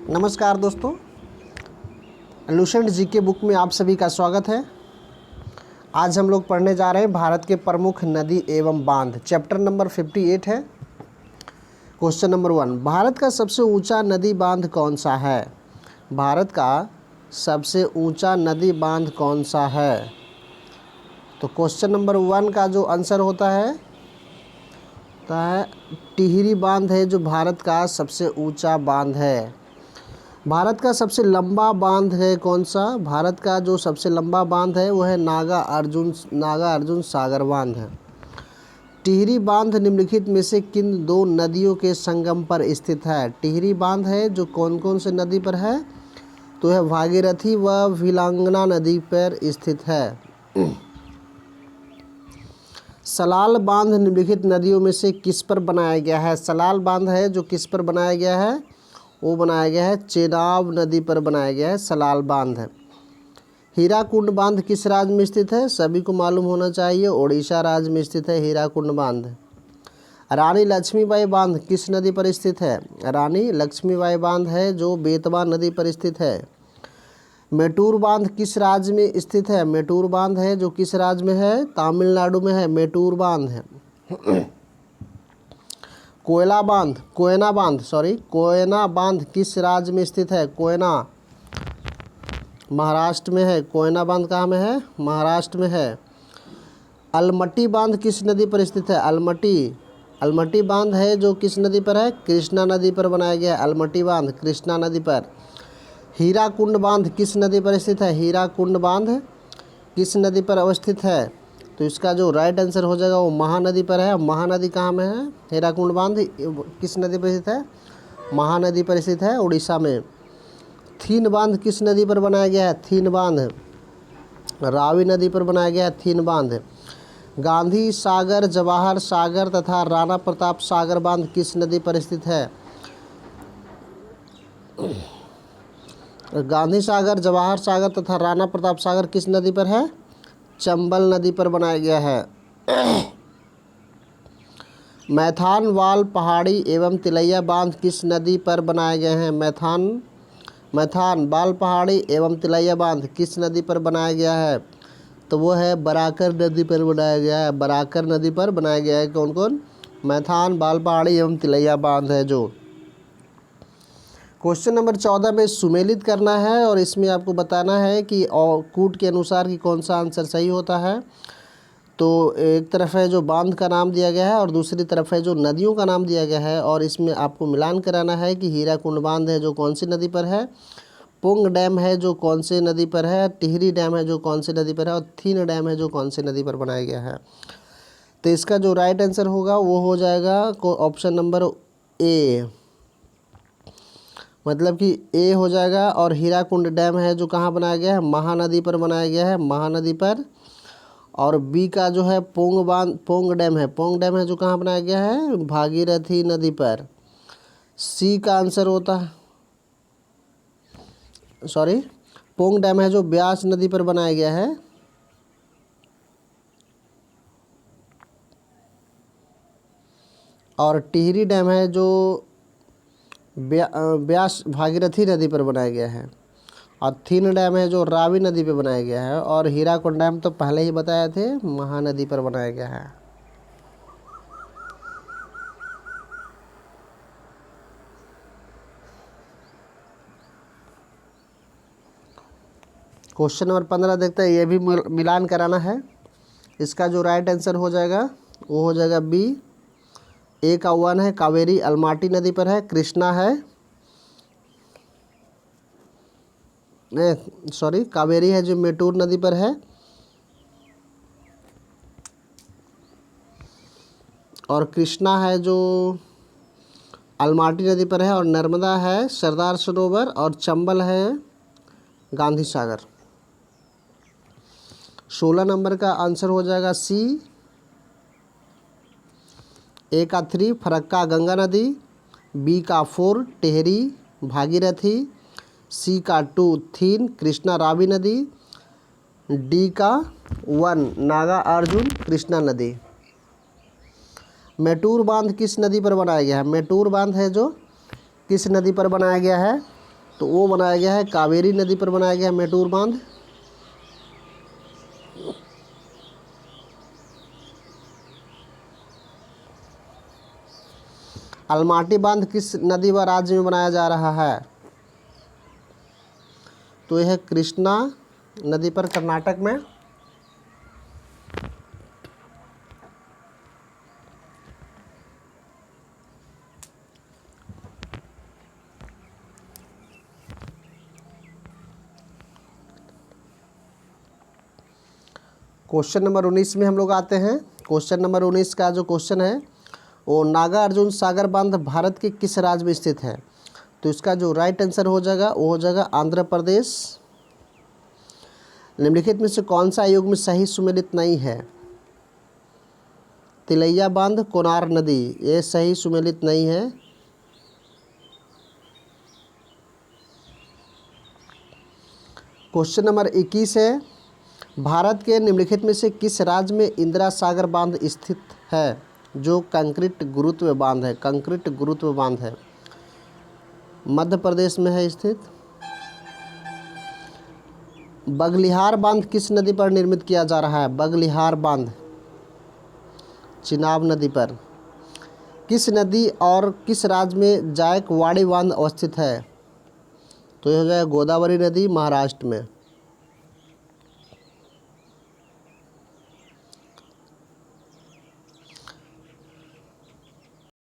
नमस्कार दोस्तों, Lucent GK book में आप सभी का स्वागत है। आज हम लोग पढ़ने जा रहे हैं भारत के प्रमुख नदी एवं बांध। चैप्टर नंबर 58 है। क्वेश्चन नंबर 1, भारत का सबसे ऊंचा नदी बांध कौन सा है? भारत का सबसे ऊंचा नदी बांध कौन सा है? तो क्वेश्चन नंबर 1 का जो आंसर होता है टिहरी बांध है, जो भारत का सबसे ऊंचा बांध है। भारत का सबसे लंबा बांध है कौन सा? भारत का जो सबसे लंबा बांध है वो है नागा अर्जुन सागर बांध है। टिहरी बांध निम्नलिखित में से किन दो नदियों के संगम पर स्थित है? टिहरी बांध है जो कौन कौन से नदी पर है? तो है भागीरथी व विलांगना नदी पर स्थित है। सलाल बांध निम्नलिखित नदियों में से किस पर बनाया गया है? सलाल बांध है जो किस पर बनाया गया है? वो बनाया गया है चेनाब नदी पर बनाया गया है सलाल बांध है। हीराकुंड बांध किस राज्य में स्थित है? सभी को मालूम होना चाहिए, ओडिशा राज्य में स्थित है हीराकुंड बांध। रानी लक्ष्मीबाई बांध किस नदी पर स्थित है? रानी लक्ष्मीबाई बांध है जो बेतवा नदी पर स्थित है। मेटूर बांध किस राज्य में स्थित है? मेटूर बांध है जो किस राज्य में है? तमिलनाडु में है मेटूर बांध है। कोयना बांध किस राज्य में स्थित है? कोयना महाराष्ट्र में है। कोयना बांध कहाँ में है? महाराष्ट्र में है। अलमट्टी बांध किस नदी पर स्थित है? अलमट्टी बांध है जो किस नदी पर है? कृष्णा नदी पर बनाया गया है अलमट्टी बांध, कृष्णा नदी पर। हीराकुंड बांध किस नदी पर स्थित है? हीराकुंड बांध किस नदी पर अवस्थित है? तो इसका जो राइट आंसर हो जाएगा वो महानदी पर है। महानदी कहाँ में है? हीराकुंड बांध किस नदी पर स्थित है? महानदी पर स्थित है, उड़ीसा में। थीन बांध किस नदी पर बनाया गया है? थीन बांध रावी नदी पर बनाया गया है थीन बांध। गांधी सागर, जवाहर सागर तथा राणा प्रताप सागर बांध किस नदी पर स्थित है? गांधी सागर, जवाहर सागर तथा राणा प्रताप सागर किस नदी पर है? चंबल नदी पर बनाया गया है। मैथान वाल पहाड़ी एवं तिलैया बांध किस नदी पर बनाए गए हैं? मैथान बाल पहाड़ी एवं तिलैया बांध किस नदी पर बनाया गया है? तो वो है बराकर नदी पर बनाया गया है। बराकर नदी पर बनाया गया है। कौन कौन? मैथान, बाल पहाड़ी एवं तिलैया बांध है जो। क्वेश्चन नंबर 14 में सुमेलित करना है और इसमें आपको बताना है कि और कूट के अनुसार कि कौन सा आंसर सही होता है। तो एक तरफ है जो बांध का नाम दिया गया है और दूसरी तरफ है जो नदियों का नाम दिया गया है, और इसमें आपको मिलान कराना है कि हीराकुंड बांध है जो कौन सी नदी पर है, पुंग डैम है जो कौन से नदी पर है, टिहरी डैम है जो कौन सी नदी पर है, और थीन डैम है जो कौन सी नदी पर बनाया गया है। तो इसका जो राइट आंसर होगा वो हो जाएगा ऑप्शन नंबर ए, मतलब कि ए हो जाएगा। और हीराकुंड डैम है जो कहाँ बनाया गया है? महानदी पर बनाया गया है, महानदी पर। और बी का जो है पोंग डैम है जो कहाँ बनाया गया है? भागीरथी नदी पर। सी का आंसर होता है, सॉरी, पोंग डैम है जो ब्यास नदी पर बनाया गया है। और टिहरी डैम है जो ब्यास भागीरथी नदी पर बनाया गया है। और थीन डैम है जो रावी नदी पे बनाया गया है। और हीराकुंड डैम तो पहले ही बताए थे, महानदी पर बनाया गया है। क्वेश्चन नंबर 15 देखते हैं, ये भी मिलान कराना है। इसका जो राइट आंसर हो जाएगा वो हो जाएगा बी। ए का 1 है कावेरी अलमाटी नदी पर है, कृष्णा है, सॉरी कावेरी है जो मेटूर नदी पर है, और कृष्णा है जो अलमाटी नदी पर है, और नर्मदा है सरदार सरोवर, और चंबल है गांधी सागर। 16 नंबर का आंसर हो जाएगा सी। ए का 3 फरक्का गंगा नदी, बी का 4 टिहरी भागीरथी, सी का 2 थीन कृष्णा रावी नदी, डी का 1 नागा अर्जुन कृष्णा नदी। मेटूर बांध किस नदी पर बनाया गया है? मेटूर बांध है जो किस नदी पर बनाया गया है? तो वो बनाया गया है कावेरी नदी पर बनाया गया है मेटूर बांध। अलमाटी बांध किस नदी व राज्य में बनाया जा रहा है? तो यह है कृष्णा नदी पर कर्नाटक में। क्वेश्चन नंबर 19 में हम लोग आते हैं। क्वेश्चन नंबर 19 का जो क्वेश्चन है वो नागार्जुन सागर बांध भारत के किस राज्य में स्थित है? तो इसका जो राइट आंसर हो जाएगा वो हो जाएगा आंध्र प्रदेश। निम्नलिखित में से कौन सा आयोग में सही सुमेलित नहीं है? तिलैया बांध, कोनार नदी, ये सही सुमेलित नहीं है। क्वेश्चन नंबर 21 है, भारत के निम्नलिखित में से किस राज्य में इंदिरा सागर बांध स्थित है जो कंक्रीट गुरुत्व बांध है? कंक्रीट गुरुत्व बांध है, मध्य प्रदेश में है स्थित। बगलिहार बांध किस नदी पर निर्मित किया जा रहा है? बगलिहार बांध चिनाब नदी पर। किस नदी और किस राज्य में जायकवाड़ी बांध अवस्थित है? तो यह हो जाएगा गोदावरी नदी, महाराष्ट्र में।